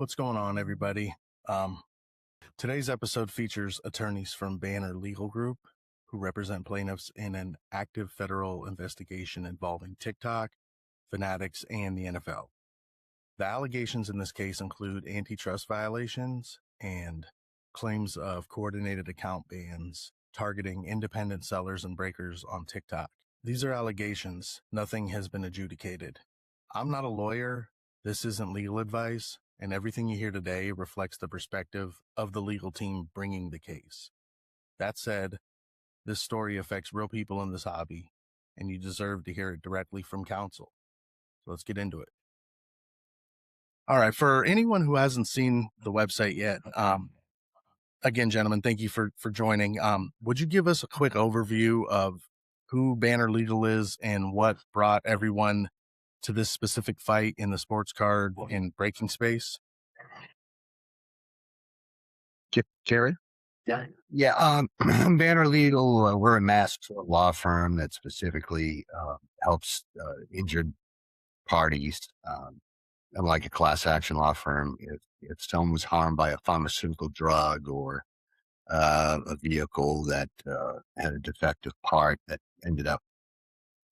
What's going on, everybody? Today's episode features attorneys from Banner Legal Group who represent plaintiffs in an active federal investigation involving TikTok, Fanatics, and the NFL. The allegations in this case include antitrust violations and claims of coordinated account bans targeting independent sellers and breakers on TikTok. These are allegations. Nothing has been adjudicated. I'm not a lawyer. This isn't legal advice, and everything you hear today reflects the perspective of the legal team bringing the case. That said, this story affects real people in this hobby, and you deserve to hear it directly from counsel. So let's get into it. All right, for anyone who hasn't seen the website yet, again, gentlemen, thank you for joining. Would you give us a quick overview of who Banner Legal is and what brought everyone to this specific fight in the sports card and breaking space? Cary? Yeah. Banner Legal, we're a mass law firm that specifically helps injured parties. Unlike a class action law firm, if someone was harmed by a pharmaceutical drug or a vehicle that had a defective part that ended up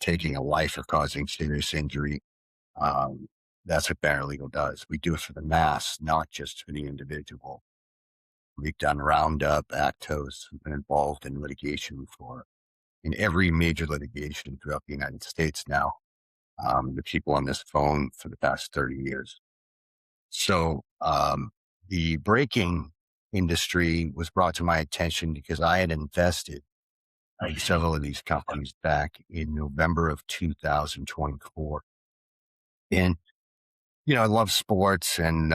taking a life or causing serious injury, that's what Banner Legal does. We do it for the mass, not just for the individual. We've done Roundup, Actos, been involved in litigation in every major litigation throughout the United States now. The people on this phone for the past 30 years. So the breaking industry was brought to my attention because I had invested in several of these companies back in November of 2024. And, I love sports and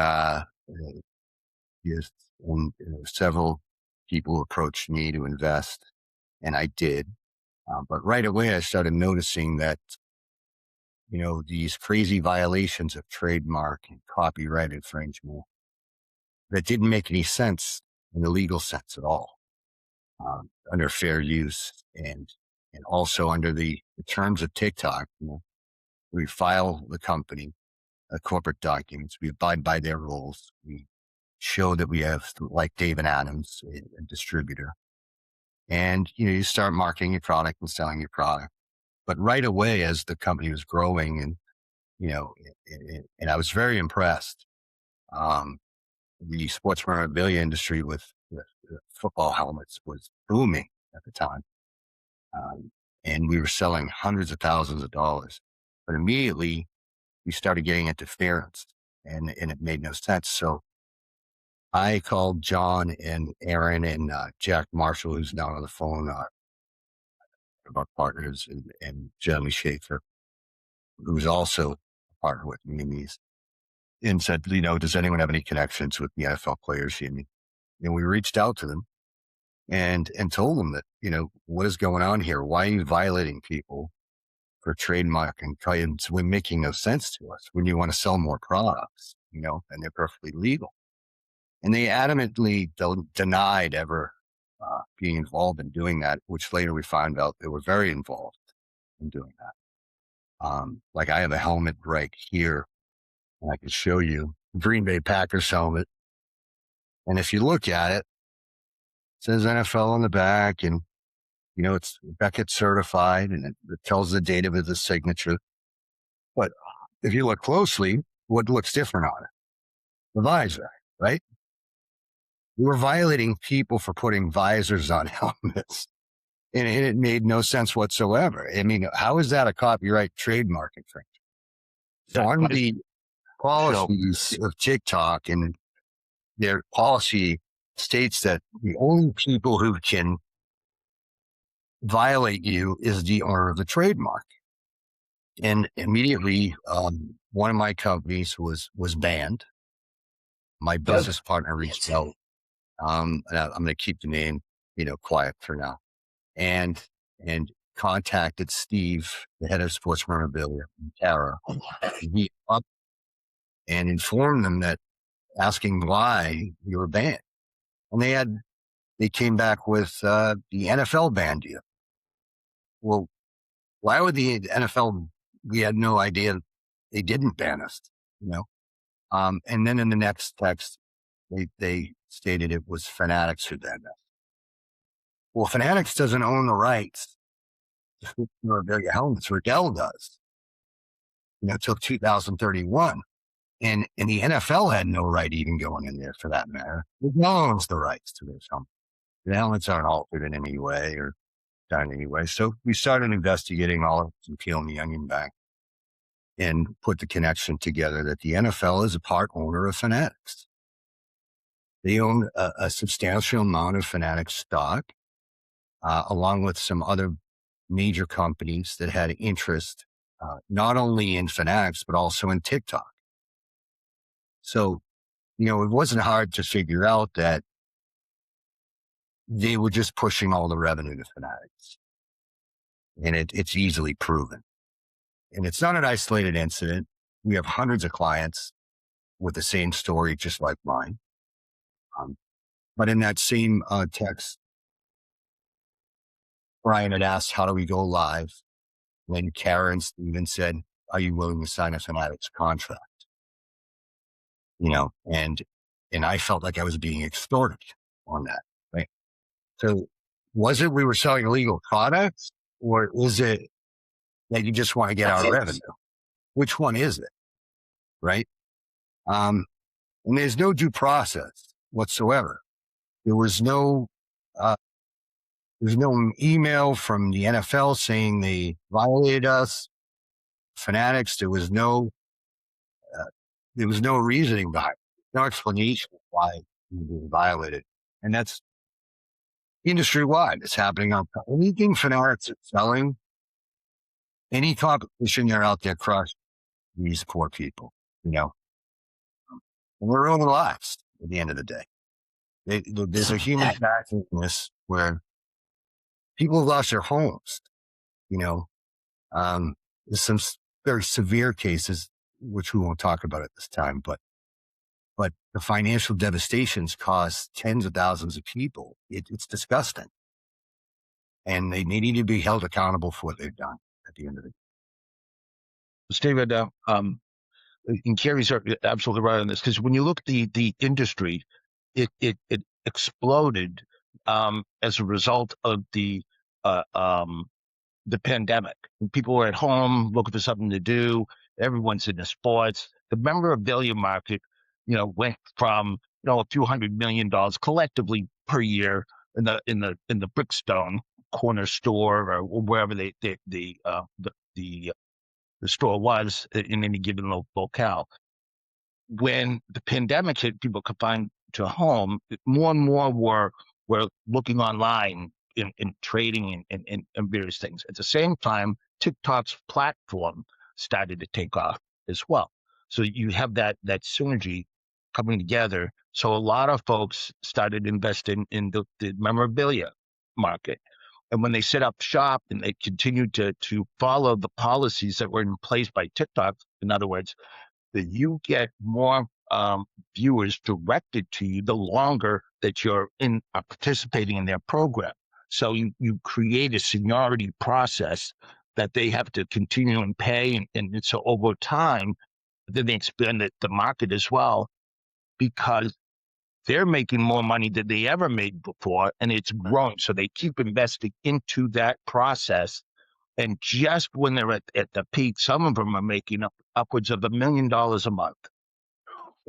several people approached me to invest, and I did. But right away, I started noticing that, these crazy violations of trademark and copyright infringement that didn't make any sense in the legal sense at all, under fair use and also under the terms of TikTok. We file the company corporate documents. We abide by their rules. We show that we have, like David Adams, a distributor. And, you start marketing your product and selling your product. But right away, as the company was growing and, and I was very impressed, the sports memorabilia industry with football helmets was booming at the time. And we were selling hundreds of thousands of dollars. But immediately we started getting interference and it made no sense. So I called John and Aaron and Jack Marshall, who's now on the phone, of our partners, and Jeremy Schaefer, who's also a partner with me in these, and said, does anyone have any connections with the NFL players here? And we reached out to them and told them that, what is going on here? Why are you violating people for trademark and claims when making no sense to us when you want to sell more products, and they're perfectly legal? And they adamantly denied ever being involved in doing that, which later we found out they were very involved in doing that. Like I have a helmet right here, and I can show you Green Bay Packers helmet. And if you look at it, it says NFL on the back, and it's Beckett certified, and it tells the date of the signature. But if you look closely, what looks different on it? The visor, right? We were violating people for putting visors on helmets, and it made no sense whatsoever. I mean, how is that a copyright trademark infringement? So under the policies of TikTok, and their policy states that the only people who can violate you is the owner of the trademark. And immediately, one of my companies was banned. My business partner reached out. And I'm going to keep the name, quiet for now, and contacted Steve, the head of sports memorabilia, Cary, and informed them that, asking why you were banned. And they came back with the NFL banned you. Well, why would the NFL? We had no idea they didn't ban us. And then in the next text, they stated it was Fanatics who did that. Well, Fanatics doesn't own the rights to memorabilia helmets. Riddell does. Until 2031. And the NFL had no right even going in there for that matter. Riddell owns the rights to those helmets. The helmets aren't altered in any way or done in any way. So we started investigating all of it and peeling the onion back and put the connection together that the NFL is a part owner of Fanatics. They own a substantial amount of Fanatics stock, along with some other major companies that had interest, not only in Fanatics, but also in TikTok. So, it wasn't hard to figure out that they were just pushing all the revenue to Fanatics. And it's easily proven. And it's not an isolated incident. We have hundreds of clients with the same story, just like mine. But in that same text, Brian had asked, how do we go live? When Cary and Steven said, are you willing to sign a Fanatics contract? And I felt like I was being extorted on that, right? So was it we were selling illegal products, or is it that you just want to get our revenue? Which one is it, right? And there's no due process whatsoever. There was no email from the NFL saying they violated us. Fanatics, there was no reasoning behind it. No explanation of why we were violated. And that's industry-wide. It's happening on anything Fanatics is selling. Any competition you're out there crush these poor people, and we're ruining lives at the end of the day. There's a human factor in this where people have lost their homes. There's some very severe cases, which we won't talk about at this time, but the financial devastations cost tens of thousands of people. It's disgusting. And they need to be held accountable for what they've done at the end of it. Steve, and Cary's absolutely right on this, because when you look at the industry, it exploded as a result of the pandemic. When people were at home looking for something to do, everyone's into sports. The memorabilia market, went from a few $100 million collectively per year in the Brickstone corner store or wherever the store was in any given locale. When the pandemic hit, people confined to home, more and more were looking online in trading and various things. At the same time, TikTok's platform started to take off as well. So you have that synergy coming together. So a lot of folks started investing in the memorabilia market. And when they set up shop and they continued to follow the policies that were in place by TikTok, in other words, that you get more viewers directed to you the longer that you're participating in their program. So you create a seniority process that they have to continue and pay. And so over time, then they expand the market as well, because they're making more money than they ever made before, and it's growing. So they keep investing into that process. And just when they're at the peak, some of them are making upwards of $1 million a month.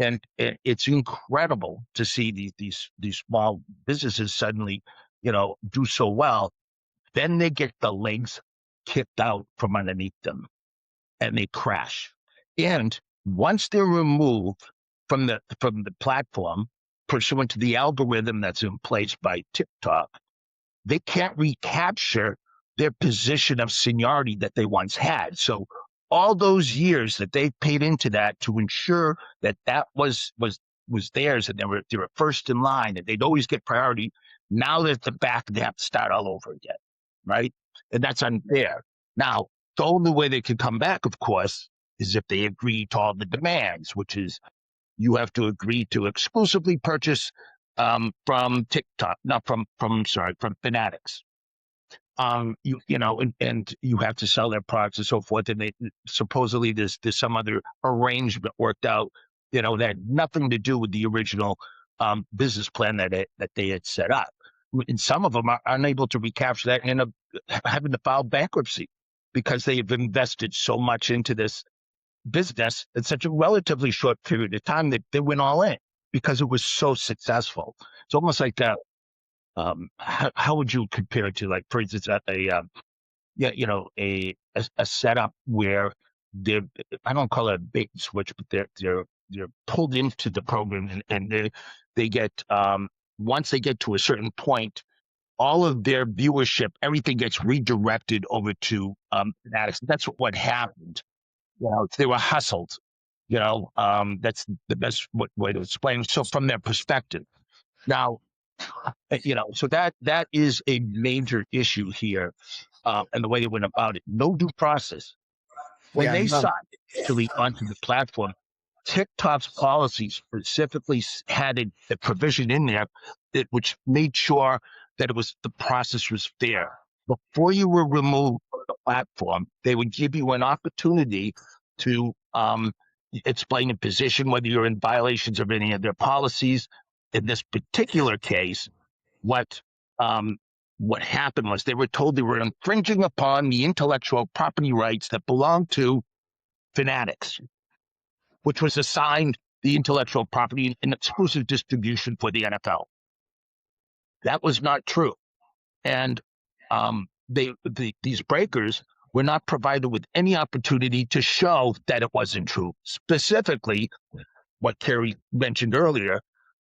And it's incredible to see these small businesses suddenly, do so well. Then they get the legs kicked out from underneath them and they crash. And once they're removed from the platform, pursuant to the algorithm that's in place by TikTok, they can't recapture their position of seniority that they once had. So all those years that they paid into that to ensure that was theirs, and they were first in line, and they'd always get priority. Now they're at the back, they have to start all over again, right? And that's unfair. Now, the only way they can come back, of course, is if they agree to all the demands, which is you have to agree to exclusively purchase from TikTok, not from Fanatics. And you have to sell their products and so forth. And they supposedly there's some other arrangement worked out that had nothing to do with the original business plan that they had set up. And some of them are unable to recapture that and end up having to file bankruptcy because they have invested so much into this business in such a relatively short period of time that they went all in because it was so successful. It's almost like that. How would you compare it to, like, for instance, a setup where I don't call it a bait and switch, but they're pulled into the program and they get once they get to a certain point, all of their viewership, everything gets redirected over to Fanatics. That's what happened. They were hustled. That's the best way to explain it. So from their perspective, now, so that is a major issue here, and the way they went about it. No due process. When they signed actually onto the platform, TikTok's policy specifically had a provision in there which made sure that the process was fair. Before you were removed from the platform, they would give you an opportunity to explain a position, whether you're in violations of any of their policies. In this particular case, what happened was they were told they were infringing upon the intellectual property rights that belonged to Fanatics, which was assigned the intellectual property in exclusive distribution for the NFL. That was not true. And these breakers were not provided with any opportunity to show that it wasn't true. Specifically, what Cary mentioned earlier,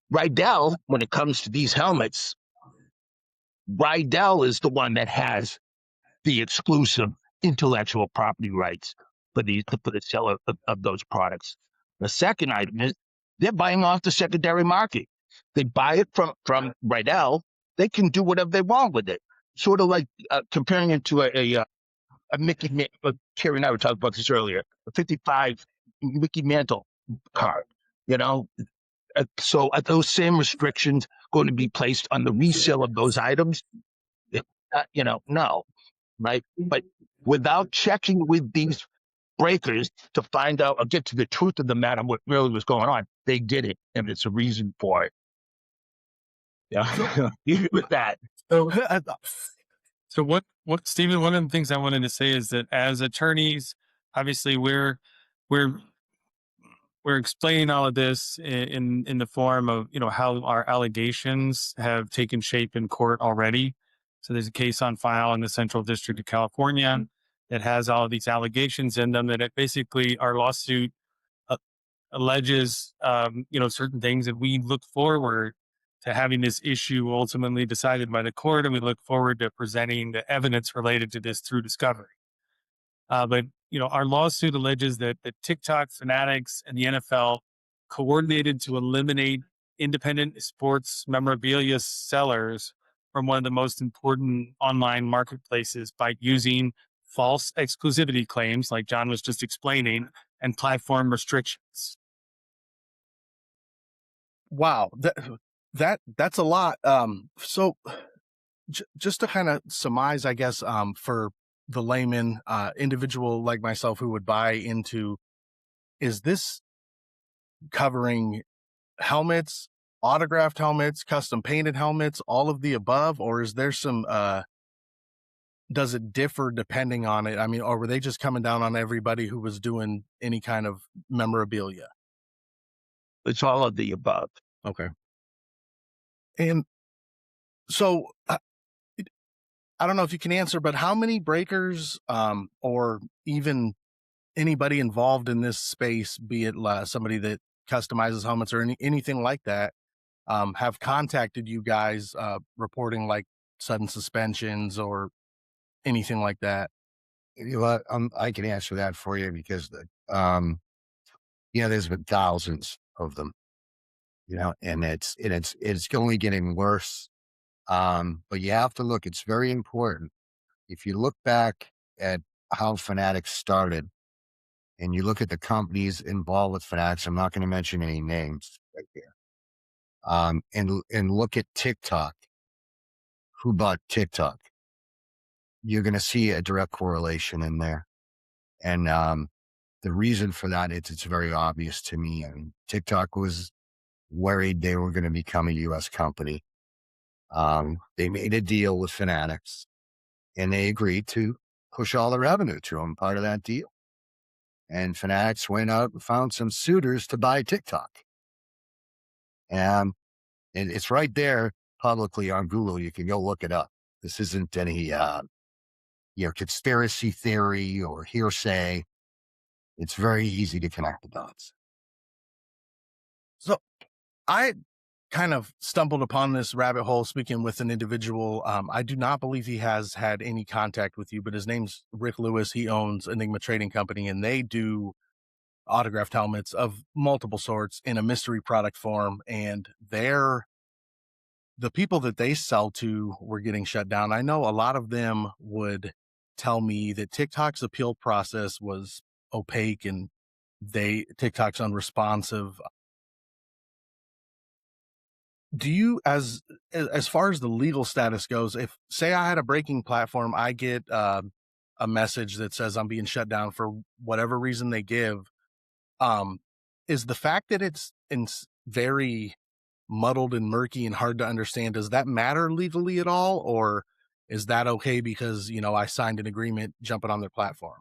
Riddell, when it comes to these helmets, Riddell is the one that has the exclusive intellectual property rights for the sale of those products. The second item is they're buying off the secondary market. They buy it from Riddell. They can do whatever they want with it. Sort of like comparing it to a Mickey. Cary and I were talking about this earlier. A 55 Mickey Mantle card. So are those same restrictions going to be placed on the resale of those items? No, right? But without checking with these breakers to find out or get to the truth of the matter, what really was going on, they did it, and it's a reason for it. Yeah, with that. So what, Stephen? One of the things I wanted to say is that as attorneys, obviously we're explaining all of this in the form of how our allegations have taken shape in court already. So there's a case on file in the Central District of California that has all of these allegations in them. That it basically our lawsuit alleges certain things, and we look forward to having this issue ultimately decided by the court, and we look forward to presenting the evidence related to this through discovery. But our lawsuit alleges that TikTok, Fanatics, and the NFL coordinated to eliminate independent sports memorabilia sellers from one of the most important online marketplaces by using false exclusivity claims, like John was just explaining, and platform restrictions. Wow, that's a lot. So just to kind of surmise, I guess, for the layman, individual like myself who would buy into, is this covering helmets, autographed helmets, custom painted helmets, all of the above, or is there some, does it differ depending on it? I mean, or were they just coming down on everybody who was doing any kind of memorabilia? It's all of the above. Okay. And so I don't know if you can answer, but how many breakers, or even anybody involved in this space, be it somebody that customizes helmets or anything like that, have contacted you guys, reporting like sudden suspensions or anything like that? I can answer that for you because there's been thousands of them, and it's only getting worse. But you have to look, it's very important. If you look back at how Fanatics started and you look at the companies involved with Fanatics, I'm not going to mention any names right here. And look at TikTok. Who bought TikTok? You're going to see a direct correlation in there. And the reason for that is it's very obvious to me. I mean, TikTok was worried they were going to become a U.S. company. They made a deal with Fanatics, and they agreed to push all the revenue to them, part of that deal. And Fanatics went out and found some suitors to buy TikTok. And it's right there publicly on Google. You can go look it up. This isn't any, conspiracy theory or hearsay. It's very easy to connect the dots. So I kind of stumbled upon this rabbit hole speaking with an individual. I do not believe he has had any contact with you, but his name's Rick Lewis. He owns Enigma Trading Company, and they do autographed helmets of multiple sorts in a mystery product form. And the people that they sell to were getting shut down. I know a lot of them would tell me that TikTok's appeal process was opaque and TikTok's unresponsive. Do you, as far as the legal status goes, if say I had a breaking platform, I get a message that says I'm being shut down for whatever reason they give, is the fact that it's very muddled and murky and hard to understand, does that matter legally at all? Or is that okay because, I signed an agreement jumping on their platform?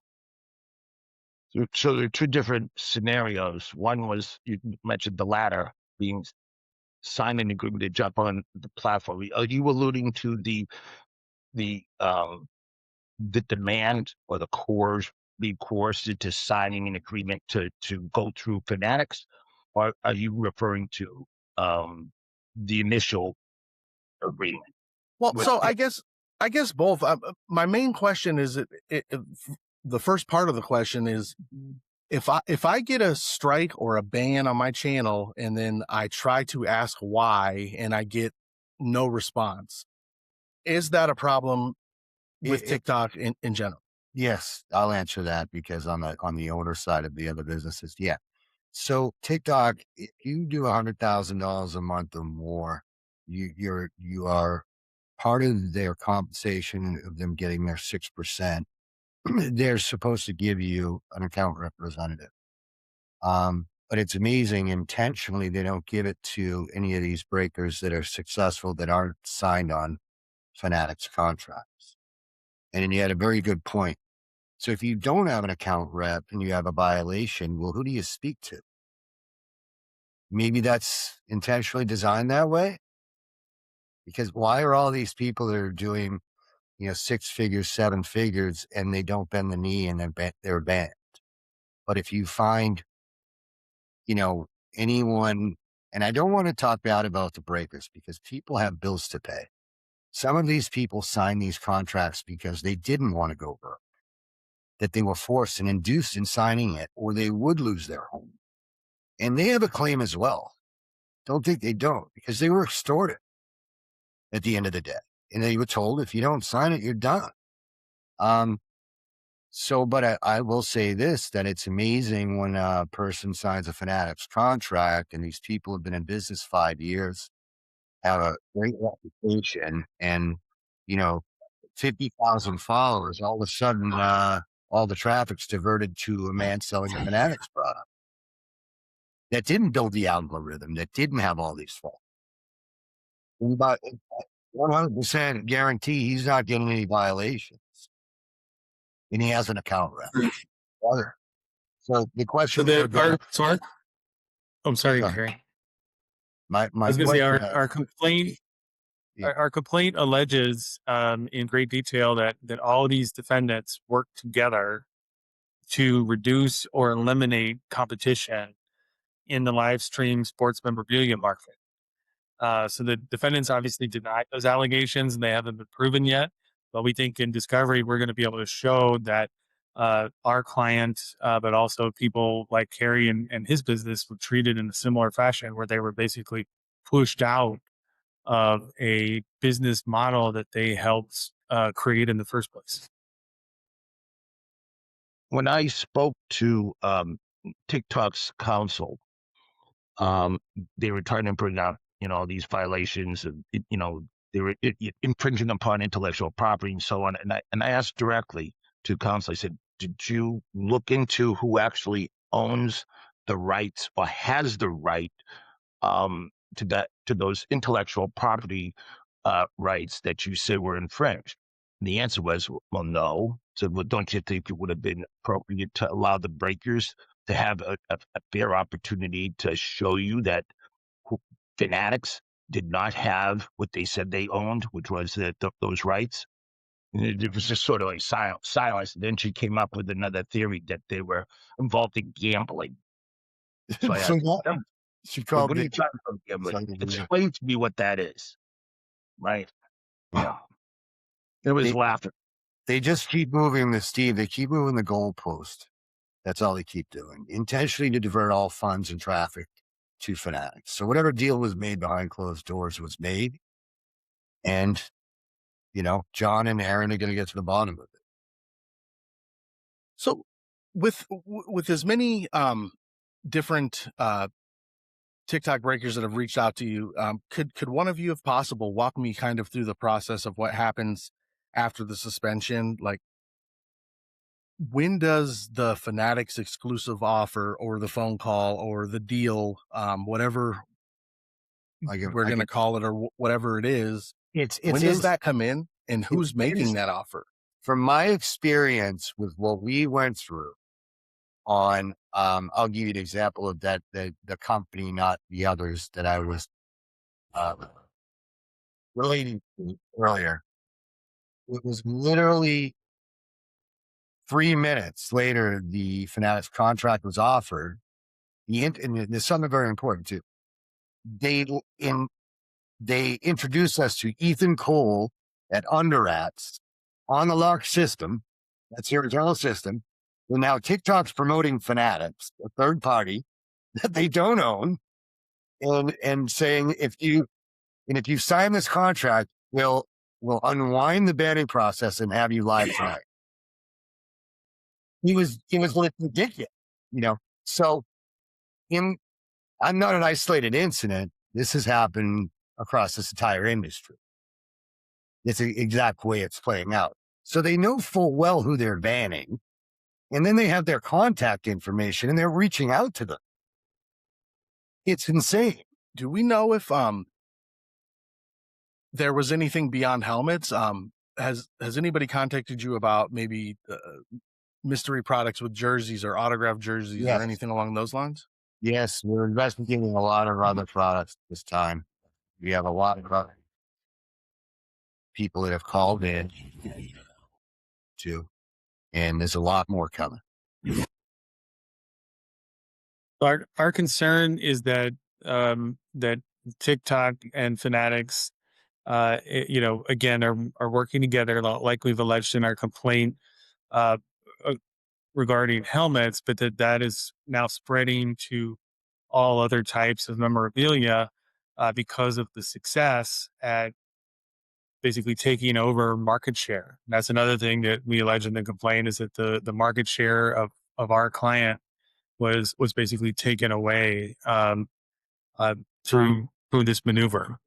So there are two different scenarios. One was, you mentioned the latter, being sign an agreement to jump on the platform. Are you alluding to the demand or the being coerced into signing an agreement to go through Fanatics, or are you referring to the initial agreement? Well, so I guess both. My main question is the first part of the question is, if I get a strike or a ban on my channel and then I try to ask why and I get no response, is that a problem with TikTok in general? Yes, I'll answer that because on the owner side of the other businesses, yeah. So TikTok, if you do $100,000 a month or more, you are part of their compensation of them getting their 6%. They're supposed to give you an account representative. But it's amazing, intentionally, they don't give it to any of these breakers that are successful that aren't signed on Fanatics contracts. And you had a very good point. So if you don't have an account rep and you have a violation, well, who do you speak to? Maybe that's intentionally designed that way. Because why are all these people that are doing, 6 figures, 7 figures, and they don't bend the knee and they're banned? But if you find, anyone, and I don't want to talk bad about the breakers because people have bills to pay. Some of these people sign these contracts because they didn't want to go broke, that they were forced and induced in signing it, or they would lose their home. And they have a claim as well. Don't think they don't, because they were extorted at the end of the day. And they were told, if you don't sign it, you're done. But I will say this, that it's amazing when a person signs a Fanatics contract and these people have been in business 5 years, have a great reputation and, 50,000 followers, all of a sudden, all the traffic's diverted to a man selling a Fanatics product that didn't build the algorithm, that didn't have all these faults. About 100% guarantee he's not getting any violations. And he has an account rep. So the question. I'm sorry, Cary. My I was going to say our complaint. Yeah. Our complaint alleges in great detail that all these defendants work together to reduce or eliminate competition in the live stream sports memorabilia market. So the defendants obviously denied those allegations and they haven't been proven yet. But we think in discovery, we're going to be able to show that our client, but also people like Cary and his business were treated in a similar fashion where they were basically pushed out of a business model that they helped create in the first place. When I spoke to TikTok's counsel, they were trying to bring out, these violations of, they were infringing upon intellectual property and so on. And I asked directly to counsel, I said, did you look into who actually owns the rights or has the right to those intellectual property rights that you say were infringed? And the answer was, well, no. So, well, don't you think it would have been appropriate to allow the breakers to have a fair opportunity to show you that Fanatics did not have what they said they owned, which was those rights? And it was just sort of like silence. And then she came up with another theory that they were involved in gambling. So I asked, She well, called what are you it. talking about gambling? Explain to me what that is. Right. Yeah. It was laughter. They just keep moving Steve. They keep moving the goalpost. That's all they keep doing, intentionally to divert all funds and traffic to Fanatics. So whatever deal was made behind closed doors was made. And, John and Aaron are going to get to the bottom of it. So with as many different TikTok breakers that have reached out to you, could one of you, if possible, walk me kind of through the process of what happens after the suspension? Like, when does the Fanatics exclusive offer or the phone call or the deal, whatever we're going to call it or whatever it is, when does that come in and who's making that offer? From my experience with what we went through on, I'll give you an example of that, the company, not the others that I was relating to earlier. It was literally 3 minutes later, the Fanatics contract was offered. And there's something very important too. They introduced us to Ethan Cole at Underrats on the Lark system. That's your internal system. Well, now TikTok's promoting Fanatics, a third party that they don't own, and saying if you sign this contract, we'll unwind the banning process and have you live tonight. He was ridiculous, So I'm not an isolated incident. This has happened across this entire industry. It's the exact way it's playing out. So they know full well who they're banning, and then they have their contact information and they're reaching out to them. It's insane. Do we know if there was anything beyond helmets? Has anybody contacted you about maybe mystery products with jerseys or autographed jerseys or anything along those lines? Yes, we're investigating a lot of other products this time. We have a lot of other people that have called in too, and there's a lot more coming. Our concern is that that TikTok and Fanatics, again, are working together, like we've alleged in our complaint regarding helmets, but that is now spreading to all other types of memorabilia because of the success at basically taking over market share. And that's another thing that we allege in the complaint, is that the market share of our client was basically taken away through this maneuver.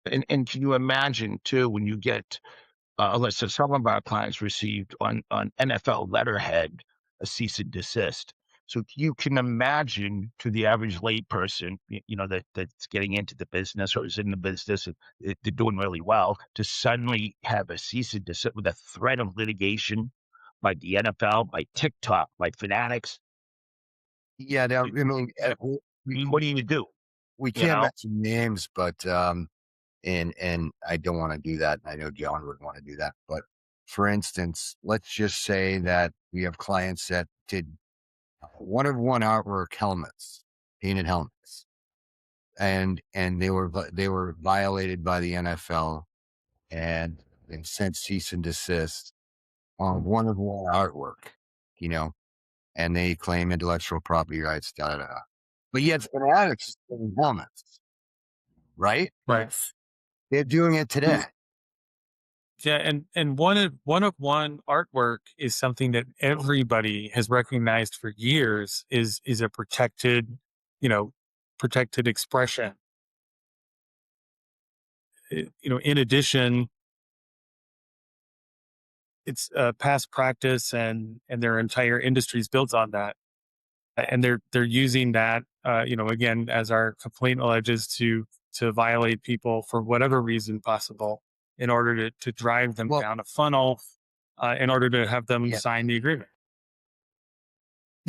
And can you imagine too, when you get, let's say some of our clients received on NFL letterhead a cease and desist. So you can imagine, to the average layperson, that's getting into the business or is in the business, and they're doing really well, to suddenly have a cease and desist with a threat of litigation by the NFL, by TikTok, by Fanatics. Yeah, now, what do you do? We can't mention names, but and I don't want to do that. I know John would want to do that. But for instance, let's just say that we have clients that did one-of-one artwork helmets, painted helmets, and they were violated by the NFL and sent cease and desist on one-of-one artwork, and they claim intellectual property rights, But yet Fanatics in helmets, right? Right. They're doing it today. Yeah, and one of one artwork is something that everybody has recognized for years is a protected expression. In addition, it's past practice, and their entire industry is built on that. And they're using that, again, as our complaint alleges, to violate people for whatever reason possible in order to drive them down a funnel, in order to have them sign the agreement.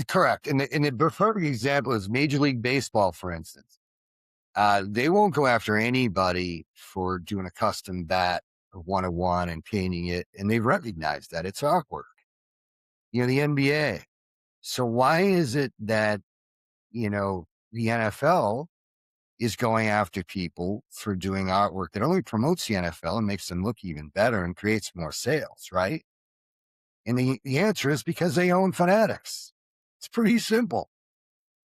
Correct. And the perfect example is Major League Baseball, for instance. They won't go after anybody for doing a custom bat or one-on-one and painting it. And they recognize that it's artwork. The NBA. So why is it that, the NFL is going after people for doing artwork that only promotes the NFL and makes them look even better and creates more sales, right? And the answer is because they own Fanatics. It's pretty simple,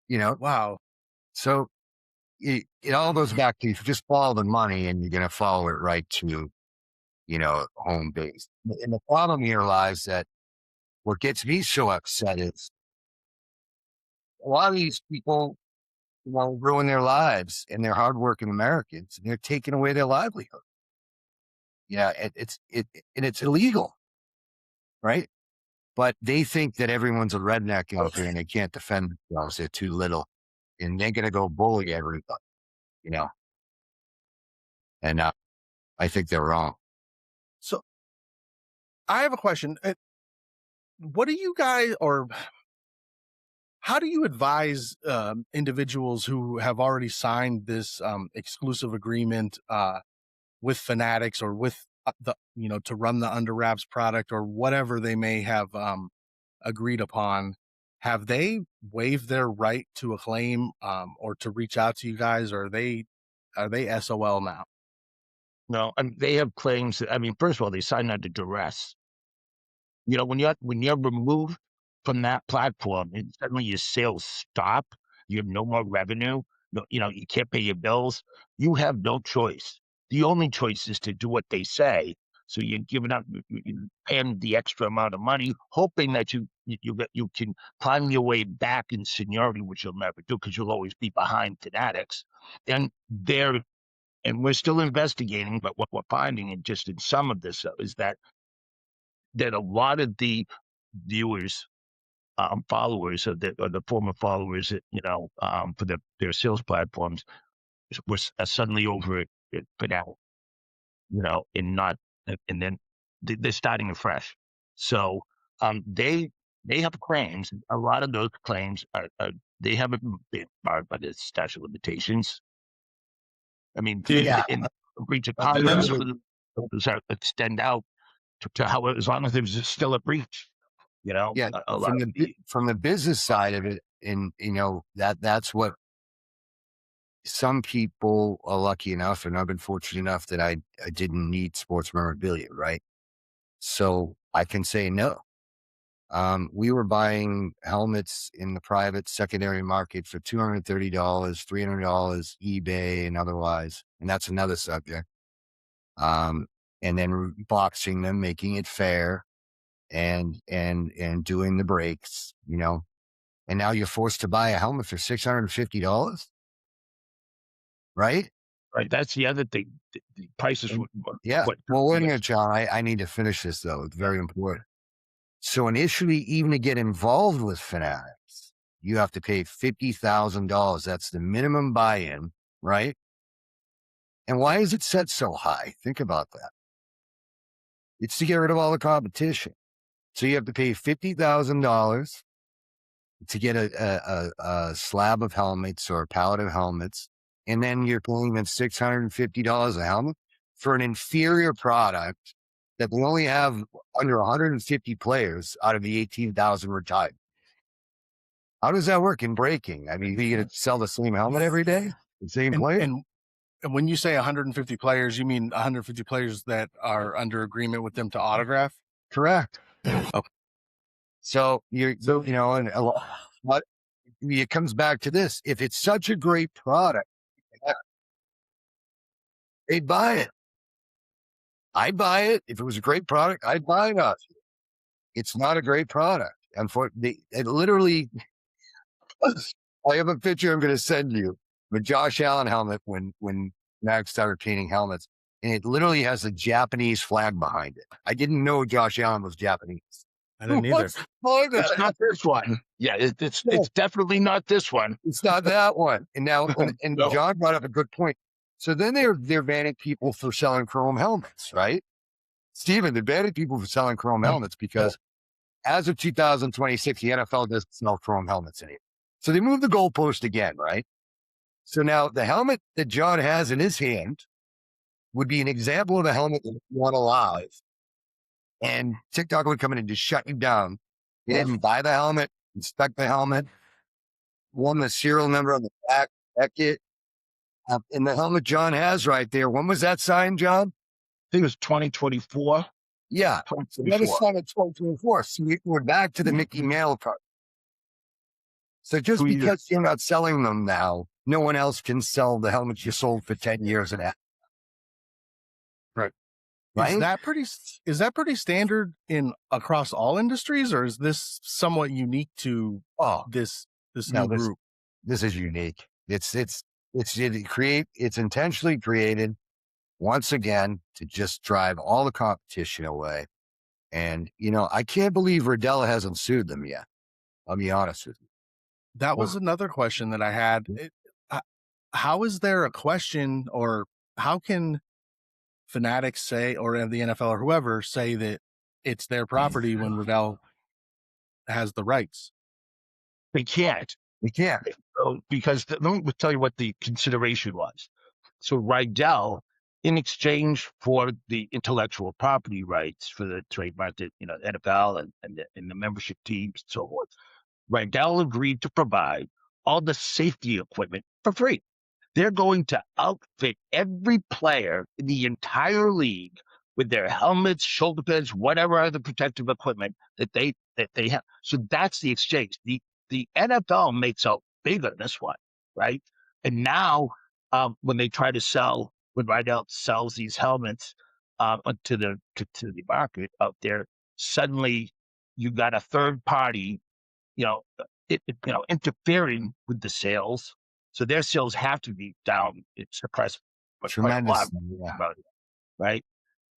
Wow. So it all goes back to, just follow the money and you're going to follow it right to, home base. And the problem here lies that what gets me so upset is a lot of these people ruin their lives, and they're hardworking Americans, and they're taking away their livelihood. Yeah, it's illegal, right? But they think that everyone's a redneck out there and they can't defend themselves. They're too little, and they're gonna go bully everybody, And I think they're wrong. So I have a question. What do you guys, or how do you advise individuals who have already signed this exclusive agreement with Fanatics, or with to run the Under Wraps product, or whatever they may have agreed upon? Have they waived their right to a claim or to reach out to you guys, or are they SOL now? No, they have claims. First of all, they signed under duress. When you're removed from that platform and suddenly your sales stop, you have no more revenue. You can't pay your bills. You have no choice. The only choice is to do what they say. So you're giving up, paying the extra amount of money, hoping that you can climb your way back in seniority, which you'll never do because you'll always be behind Fanatics. And we're still investigating, but what we're finding, and just in some of this, is that a lot of the viewers, followers of the former followers, for their sales platforms, were suddenly over it Riddell, and not, and then they're starting afresh. So they have claims. A lot of those claims they haven't been barred by the statute of limitations. In breach of contract, those extend out to how, as long as there's still a breach. From the business side of it, and that's what some people are lucky enough, and I've been fortunate enough that I didn't need sports memorabilia, right? So I can say no. We were buying helmets in the private secondary market for $230, $300, eBay and otherwise, and that's another subject. And then boxing them, making it fair, and doing the breaks, and now you're forced to buy a helmet for $650, right? Right. That's the other thing. The prices. Well, wait a minute, John. I need to finish this though. It's very important. So initially, even to get involved with Fanatics, you have to pay $50,000. That's the minimum buy-in, right? And why is it set so high? Think about that. It's to get rid of all the competition. So you have to pay $50,000 to get a slab of helmets or a pallet of helmets. And then you're paying them $650 a helmet for an inferior product that will only have under 150 players out of the 18,000 retired. How does that work in breaking? Are you going to sell the same helmet every day? The same player? And when you say 150 players, you mean 150 players that are under agreement with them to autograph? Correct. Okay. So and a lot, but it comes back to this. If it's such a great product, they'd buy it. I'd buy it. If it was a great product, I'd buy it. It's not a great product. Unfortunately, it literally, I have a picture I'm going to send you. The Josh Allen helmet when Max started painting helmets. and it literally has a Japanese flag behind it. I didn't know Josh Allen was Japanese. I didn't either. It's not this one. Yeah, it's definitely not this one. It's not that one. And now, and No. John brought up a good point. So then they're banning people for selling chrome helmets, right? Steven, they're banning people for selling chrome helmets because as of 2026, the NFL doesn't sell chrome helmets anymore. So they moved the goalpost again, right? So now the helmet that John has in his hand would be an example of a helmet that you want alive. And TikTok would come in and just shut you down. You didn't buy the helmet, inspect the helmet, won the serial number on the back, check it. And the helmet John has right there. When was that signed, John? I think it was 2024. Yeah. So that was signed in 2024. So we're back to the Mickey Mantle part. So just because you're not selling them now, no one else can sell the helmets you sold for 10 years and a half. Right. Right? Is that pretty standard in across all industries, or is this somewhat unique to this new group? This is unique. It's intentionally created once again to just drive all the competition away. And I can't believe Riddell hasn't sued them yet. I'll be honest with you. That was another question that I had. How is there a question, or how can Fanatics say, or the NFL or whoever say that it's their property when Riddell has the rights? They can't. Because let me tell you what the consideration was. So Riddell, in exchange for the intellectual property rights for the trademark, NFL and the membership teams and so forth, Riddell agreed to provide all the safety equipment for free. They're going to outfit every player in the entire league with their helmets, shoulder pads, whatever other protective equipment that they have. So that's the exchange. The NFL makes out big on this one, right? And now when they try to sell, when Riddell sells these helmets to the market out there, suddenly you got a third party, interfering with the sales. So their sales have to be down. It's suppressed. Tremendous. Right.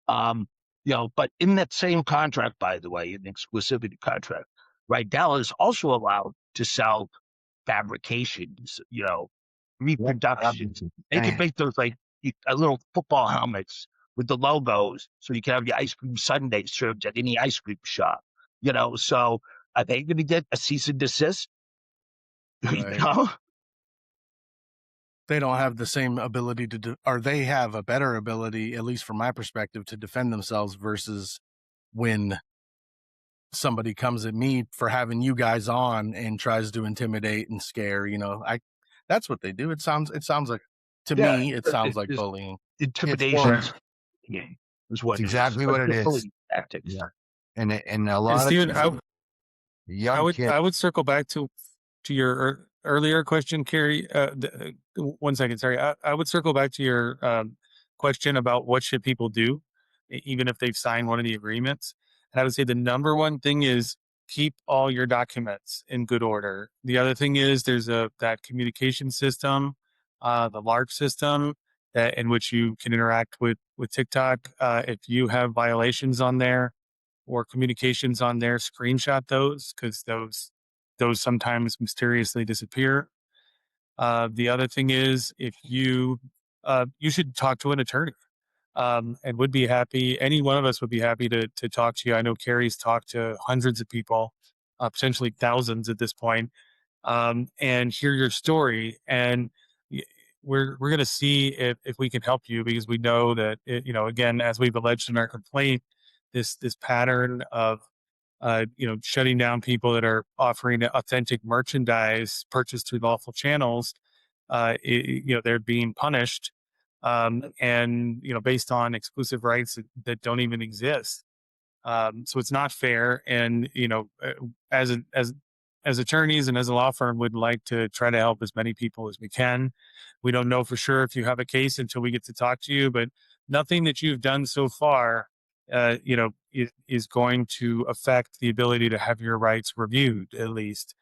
But in that same contract, by the way, in the exclusivity contract, Riddell is also allowed to sell fabrications, reproductions. They can make those like little football helmets with the logos, so you can have your ice cream sundae served at any ice cream shop. So are they going to get a cease and desist? Right. They don't have the same ability or they have a better ability, at least from my perspective, to defend themselves versus when somebody comes at me for having you guys on and tries to intimidate and scare. That's what they do. It sounds like me. It sounds like bullying, intimidation. Is what exactly what it is. Tactics. Yeah, and a lot Steven, of I would circle back to your earlier question, Cary. 1 second, sorry. I would circle back to your question about what should people do, even if they've signed one of the agreements. And I would say the number one thing is keep all your documents in good order. The other thing is there's that communication system, the LARC system, in which you can interact with TikTok. If you have violations on there or communications on there, screenshot those, because those sometimes mysteriously disappear. The other thing is if you should talk to an attorney, and would be happy. Any one of us would be happy to talk to you. I know Cary's talked to hundreds of people, potentially thousands at this point, and hear your story. And we're going to see if we can help you, because we know that again, as we've alleged in our complaint, this pattern of shutting down people that are offering authentic merchandise purchased through lawful channels, they're being punished, and based on exclusive rights that don't even exist. So it's not fair. And as attorneys and as a law firm, would like to try to help as many people as we can. We don't know for sure if you have a case until we get to talk to you, but nothing that you've done so far is going to affect the ability to have your rights reviewed, at least.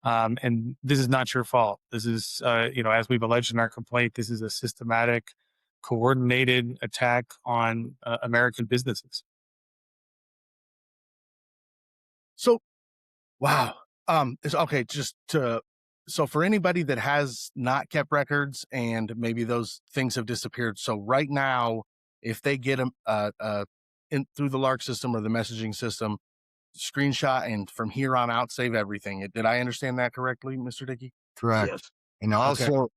And this is not your fault. This is, as we've alleged in our complaint, this is a systematic coordinated attack on American businesses. So, wow. Okay. So for anybody that has not kept records and maybe those things have disappeared. So right now, if they get them in through the LARC system or the messaging system, screenshot and from here on out, save everything. Did I understand that correctly, Mr. Dickey? Correct. Yes. And also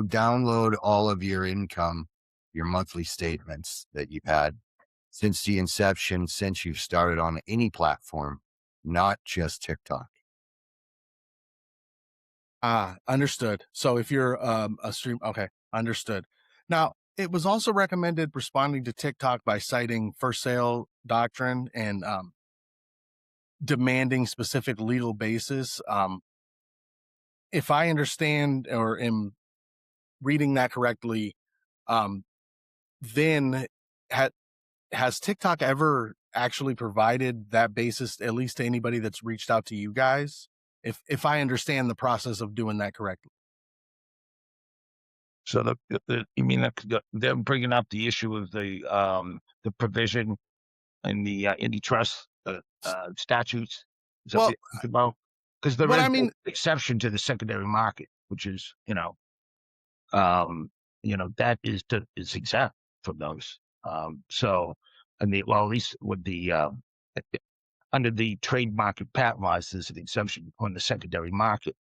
download all of your income, your monthly statements that you've had since the inception, since you've started on any platform, not just TikTok. Understood. So if you're a stream, okay, understood. Now, it was also recommended responding to TikTok by citing for sale doctrine and demanding specific legal basis. If I understand or am reading that correctly, then has TikTok ever actually provided that basis, at least to anybody that's reached out to you guys? If I understand the process of doing that correctly. So you mean that they're bringing up the issue of the provision in the antitrust statutes? Is that Well, what you're talking about? Because there but is I mean, an exception to the secondary market, which is that is exempt from those. So, at least with the under the trademark and patent laws, there's an exemption on the secondary market.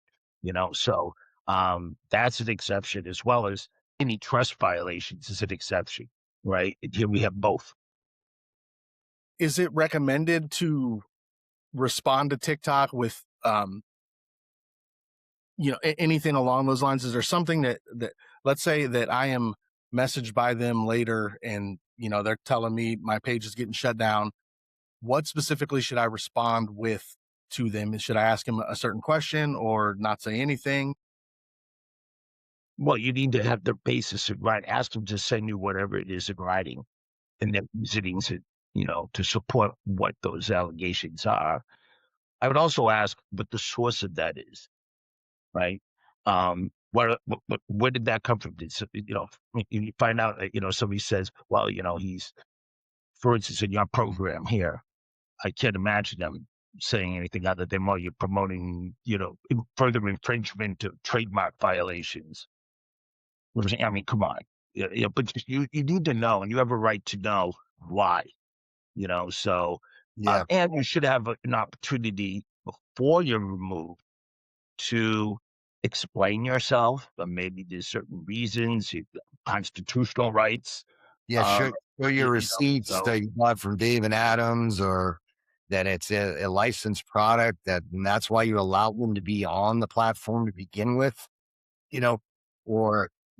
So that's an exception, as well as any trust violations is an exception, right? And here we have both. is it recommended to respond to TikTok with anything along those lines? Is there something that let's say that I am messaged by them later and they're telling me my page is getting shut down? What specifically should I respond with to them? Should I ask them a certain question or not say anything? Well, you need to have the basis in writing. Ask them to send you whatever it is in writing, and then proceedings to support what those allegations are. I would also ask what the source of that is, right? Where did that come from? You find out that, somebody says, well, he's, for instance, in your program here, I can't imagine them saying anything other than, well, you're promoting, further infringement of trademark violations. I mean, come on. But you need to know, and you have a right to know why, so, Yeah. and you should have an opportunity before you're removed to explain yourself, but maybe there's certain reasons, constitutional rights. Yeah. Show your receipts so- that you bought from David Adams, or that it's a licensed product, and that's why you allow them to be on the platform to begin with,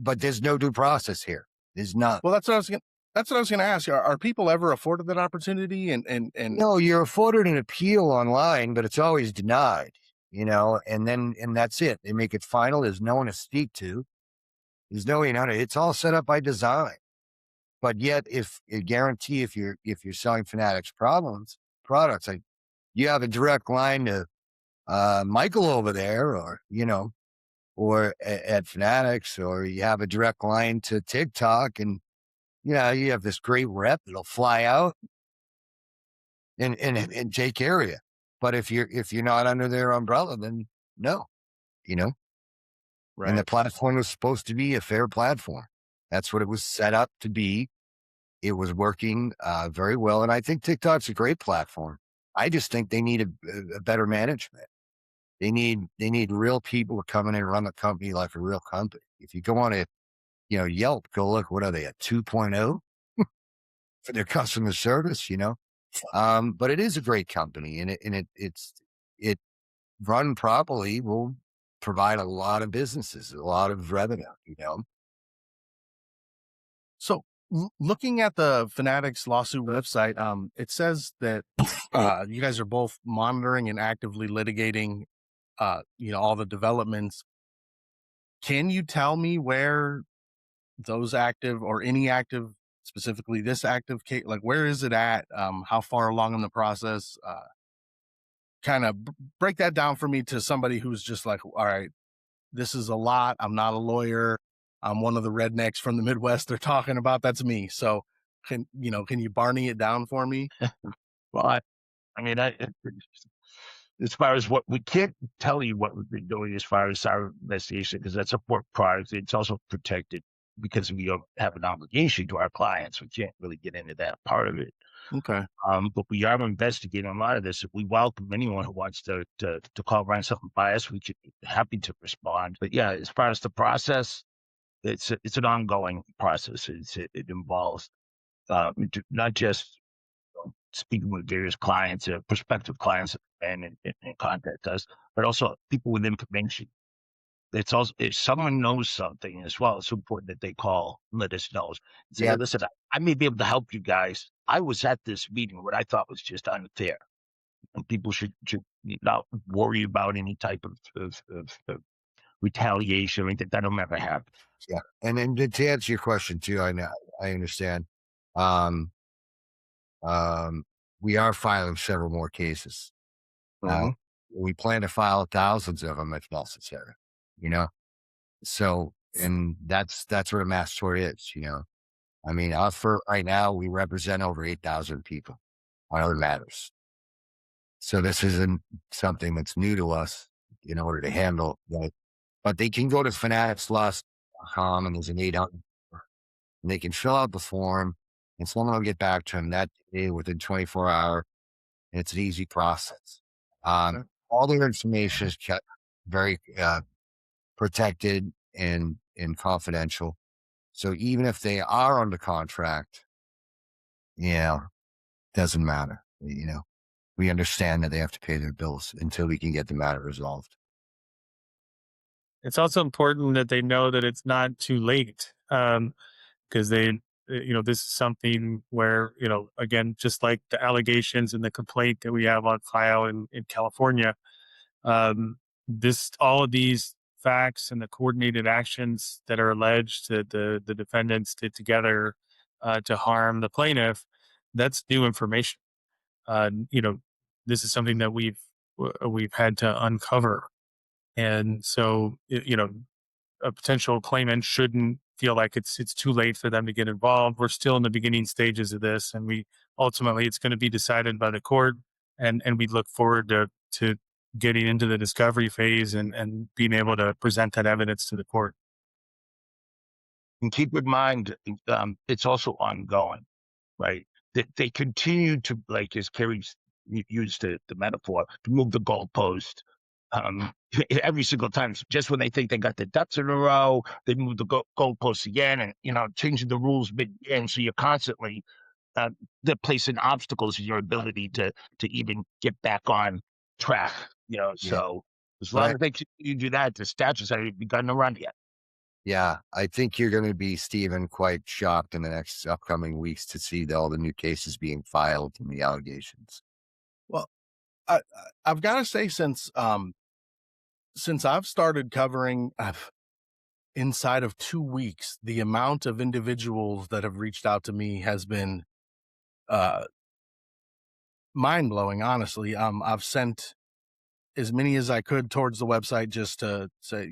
but there's no due process here. There's not. Well, that's what I was going to ask. Are people ever afforded that opportunity? And No, you're afforded an appeal online, but it's always denied, and that's it. They make it final. There's no one to speak to. There's no, it's all set up by design. But yet, if you're selling Fanatics products, like you have a direct line to Michael over there, or at Fanatics, or you have a direct line to TikTok, and you have this great rep that'll fly out and take care of you. But if you're not under their umbrella, then no, right. And the platform was supposed to be a fair platform. That's what it was set up to be. It was working very well, and I think TikTok's a great platform. I just think they need a better management. They need real people to come in and run the company like a real company. If you go on a Yelp, go look, what are they, a 2.0 for their customer service, but it is a great company, and it run properly will provide a lot of businesses, a lot of revenue, So looking at the Fanatics lawsuit website, it says that you guys are both monitoring and actively litigating all the developments. Can you tell me where those active, or any active, specifically this active case, like where is it at? How far along in the process? Kind of break that down for me to somebody who's just like, all right, this is a lot. I'm not a lawyer. I'm one of the rednecks from the Midwest they're talking about. That's me. So can you Barney it down for me? Well, I mean, as far as what we can't tell you what we've been doing as far as our investigation, because that's a work product. It's also protected because we have an obligation to our clients. We can't really get into that part of it. Okay. But we are investigating a lot of this. We welcome anyone who wants to call around something by us. We could be happy to respond. But yeah, as far as the process, it's an ongoing process. It involves not just speaking with various clients, prospective clients, and contact us, but also people with information. It's also, if someone knows something as well, it's important that they call and let us know. And say, Yeah. "Hey, listen, I may be able to help you guys. I was at this meeting, what I thought was just unfair." And people should not worry about any type of retaliation or anything. That'll never happen. Yeah. And then to answer your question too, I know, I understand. Um, we are filing several more cases. Mhm. We plan to file thousands of them if necessary, you know? So, and that's where the mass tort is, you know? I mean, us for right now, we represent over 8,000 people on other matters. So this isn't something that's new to us in order to handle that. But they can go to fanaticsloss.com and there's an 800, and they can fill out the form and someone will get back to them that day within 24 hours. And it's an easy process. All their information is kept very protected and confidential. So even if they are under contract, doesn't matter. We understand that they have to pay their bills until we can get the matter resolved. It's also important that they know that it's not too late, because this is something where, again, just like the allegations and the complaint that we have on file in California, all of these facts and the coordinated actions that are alleged that the defendants did together to harm the plaintiff, that's new information. This is something that we've had to uncover. And so, a potential claimant shouldn't feel like it's too late for them to get involved. We're still in the beginning stages of this, and ultimately it's going to be decided by the court. And we look forward to getting into the discovery phase and being able to present that evidence to the court. And keep in mind, it's also ongoing, right? They continue to, like, as Cary used the metaphor, to move the goalpost every single time. So just when they think they got the ducks in a row, they move the goalposts again, and changing the rules mid-game. So you're constantly they're placing obstacles in your ability to even get back on track. So as long as they continue to do that, the statutes haven't begun to run yet. Yeah, I think you're going to be, Stephen, quite shocked in the next upcoming weeks to see all the new cases being filed and the allegations. Well, I've got to say, since I've started covering, inside of 2 weeks, the amount of individuals that have reached out to me has been mind blowing. Honestly, I've sent as many as I could towards the website just to say,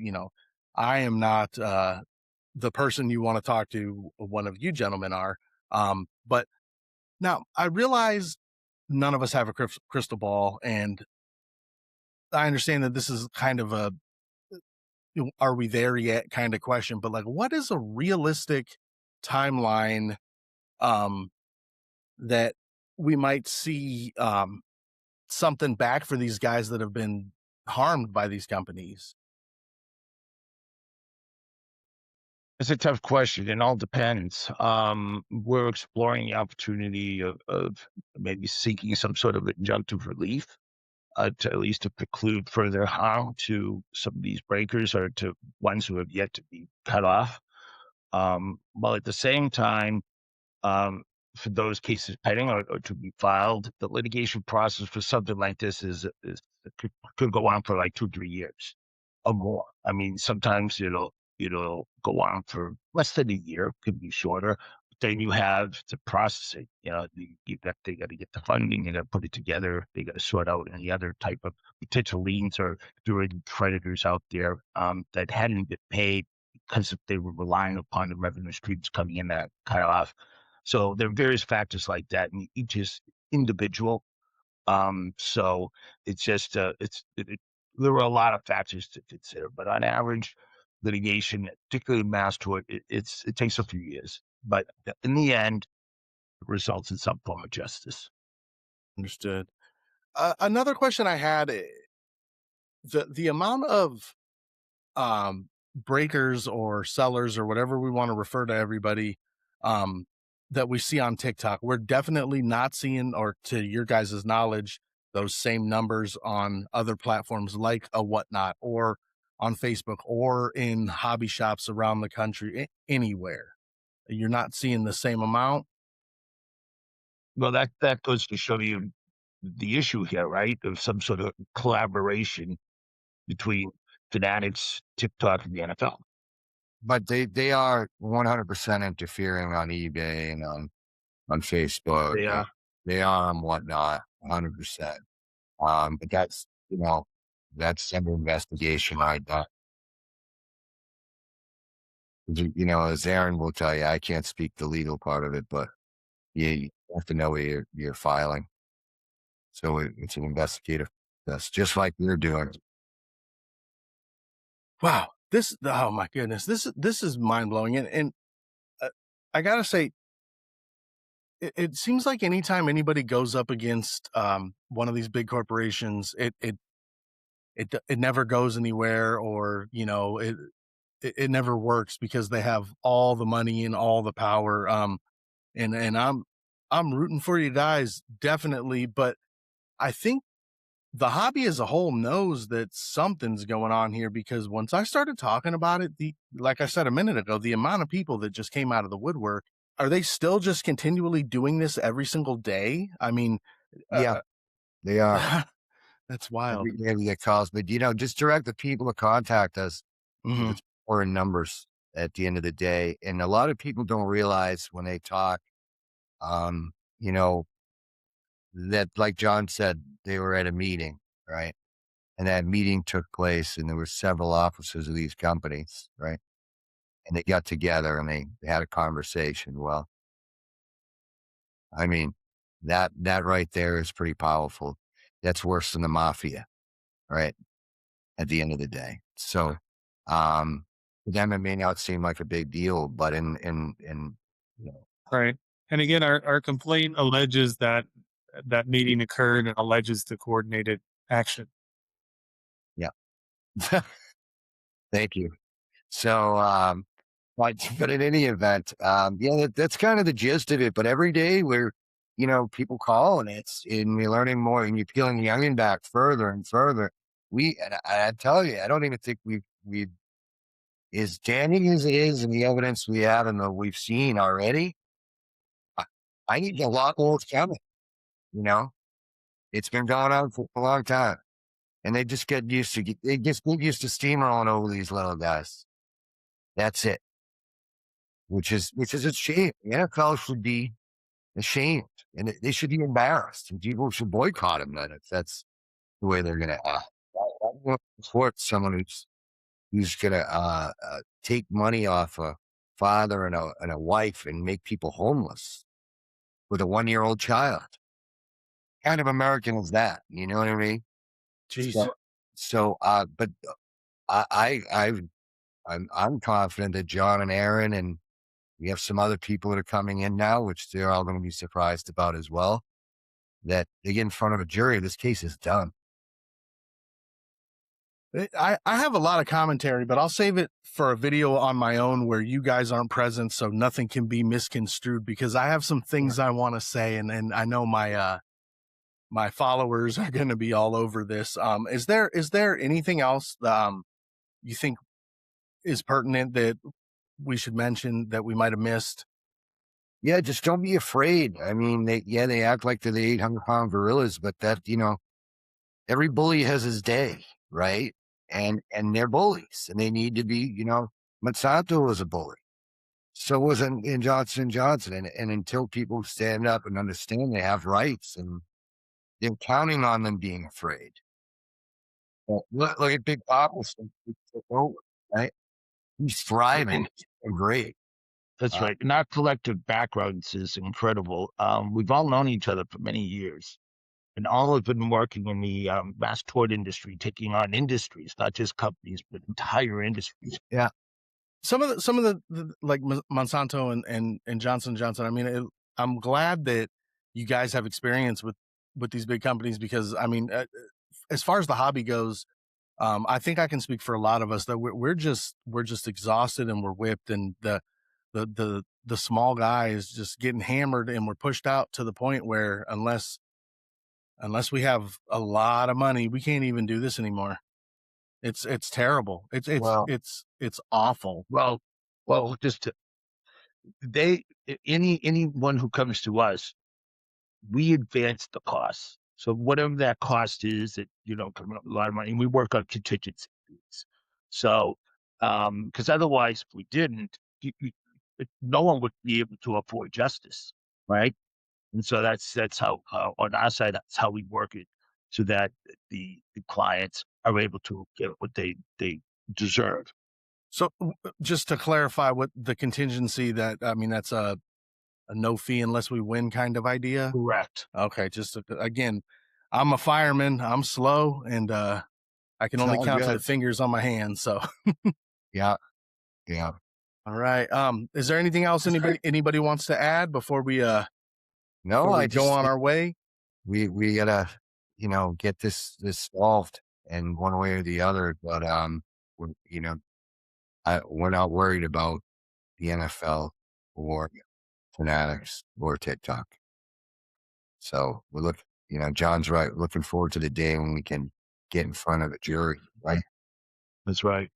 I am not the person you want to talk to. One of you gentlemen are. But now I realize none of us have a crystal ball, and I understand that this is kind of a are we there yet kind of question. But like, what is a realistic timeline that we might see something back for these guys that have been harmed by these companies? It's a tough question. It all depends. We're exploring the opportunity of maybe seeking some sort of injunctive relief to at least to preclude further harm to some of these breakers or to ones who have yet to be cut off. While at the same time, for those cases pending or to be filed, the litigation process for something like this is could go on for like 2-3 years or more. I mean, sometimes it'll go on for less than a year, could be shorter. But then you have the processing. They got to get the funding, they got to put it together, they got to sort out any other type of potential liens or if there are any creditors out there that hadn't been paid because they were relying upon the revenue streams coming in that cut off. So there are various factors like that, and each is individual. So it's just there were a lot of factors to consider, but on average, litigation, particularly mass tort, it takes a few years, but in the end, it results in some form of justice. Understood. Another question I had: the amount of breakers or sellers or whatever we want to refer to everybody that we see on TikTok, we're definitely not seeing, or to your guys' knowledge, those same numbers on other platforms like a Whatnot or on Facebook or in hobby shops around the country, anywhere. You're not seeing the same amount. Well, that goes to show you the issue here, right? Of some sort of collaboration between Fanatics, TikTok, and the NFL. But they are 100% interfering on eBay and on Facebook. Yeah. They are on Whatnot, 100%. But that's, that's under investigation. As Aaron will tell you, I can't speak the legal part of it, but you have to know where you're filing. So it's an investigative test, just like you're doing. Wow. Oh my goodness. This is mind blowing. And I gotta say, it seems like anytime anybody goes up against one of these big corporations, it never goes anywhere, or it never works because they have all the money and all the power. And I'm rooting for you guys, definitely, but I think the hobby as a whole knows that something's going on here, because once I started talking about it, like I said a minute ago, the amount of people that just came out of the woodwork, are they still just continually doing this every single day? I mean, Yeah, they are. That's wild. Every day we get calls, but just direct the people to contact us. Mhm. It's more in numbers at the end of the day. And a lot of people don't realize when they talk, that, like John said, they were at a meeting, right? And that meeting took place, and there were several officers of these companies, right? And they got together and they had a conversation. Well, I mean, that right there is pretty powerful. That's worse than the mafia, right? At the end of the day. So, for them, it may not seem like a big deal, but in Right. And again, our complaint alleges that meeting occurred and alleges the coordinated action. yeah. Thank you. So, but in any event, that's kind of the gist of it. But every day we're, people call and we're learning more, and you're peeling the onion back further and further. And I tell you, I don't even think we've as damning as it is, and the evidence we have and that we've seen already. I need a lot more coming. It's been going on for a long time, and they just get used to steamrolling over these little guys. That's it. Which is a shame. The NFL should be ashamed, and they should be embarrassed, and people should boycott them then if that's the way they're going to act. I don't want to support someone who's going to take money off a father and a wife and make people homeless with a 1-year-old child. What kind of American is that? You know what I mean? Jeez. But I'm confident that John and Aaron, and we have some other people that are coming in now, which they're all going to be surprised about as well, that they get in front of a jury. This case is done. I have a lot of commentary, but I'll save it for a video on my own where you guys aren't present, so nothing can be misconstrued, because I have some things I want to say, and I know my followers are going to be all over this. Is there anything else you think is pertinent that we should mention that we might have missed? Yeah, just don't be afraid. I mean, they act like they're the 800-pound gorillas, but that, every bully has his day, right? And they're bullies, and they need to be, Monsanto was a bully. So was in Johnson & Johnson. And until people stand up and understand they have rights, and they're counting on them being afraid. Look at Big Papa, right? He's thriving. Great. That's right. And our collective backgrounds is incredible. We've all known each other for many years, and all have been working in the mass tort industry, taking on industries, not just companies, but entire industries. Yeah. Some of the like Monsanto and Johnson & Johnson. I mean, I'm glad that you guys have experience with these big companies, because I mean, as far as the hobby goes, I think I can speak for a lot of us that we're just exhausted and we're whipped, and the small guy is just getting hammered, and we're pushed out to the point where unless we have a lot of money, we can't even do this anymore. It's terrible. It's awful. Well, just anyone who comes to us, we advance the cost. So whatever that cost is, that coming up with a lot of money, and we work on contingency fees. So, because otherwise, if we didn't, no one would be able to afford justice, right? And so that's how on our side, that's how we work it, so that the clients are able to get what they deserve. So just to clarify, what the contingency, that's a no fee unless we win kind of idea? Correct. Okay. Just again, I'm a fireman. I'm slow, and I can only count to the fingers on my hands. So yeah. All right. Is there anything else anybody wants to add before we no, before we go on our way? We gotta get this solved in one way or the other. But we're not worried about the NFL or Fanatics or TikTok. So John's right. Looking forward to the day when we can get in front of a jury, right? That's right.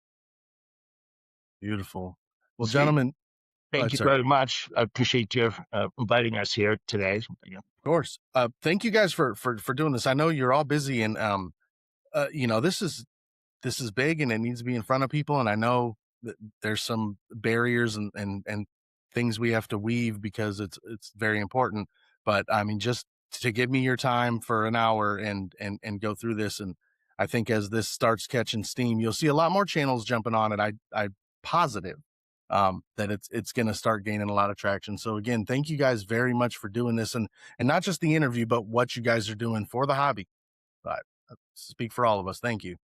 Beautiful. Well, gentlemen, thank you very much. I appreciate you inviting us here today. Of course. Thank you guys for doing this. I know you're all busy, and this is big, and it needs to be in front of people. And I know that there's some barriers and things we have to weave, because it's very important. But I mean, just to give me your time for an hour and go through this, and I think as this starts catching steam, you'll see a lot more channels jumping on it. I'm positive that it's going to start gaining a lot of traction. So again, thank you guys very much for doing this, and not just the interview, but what you guys are doing for the hobby. But speak for all of us. Thank you.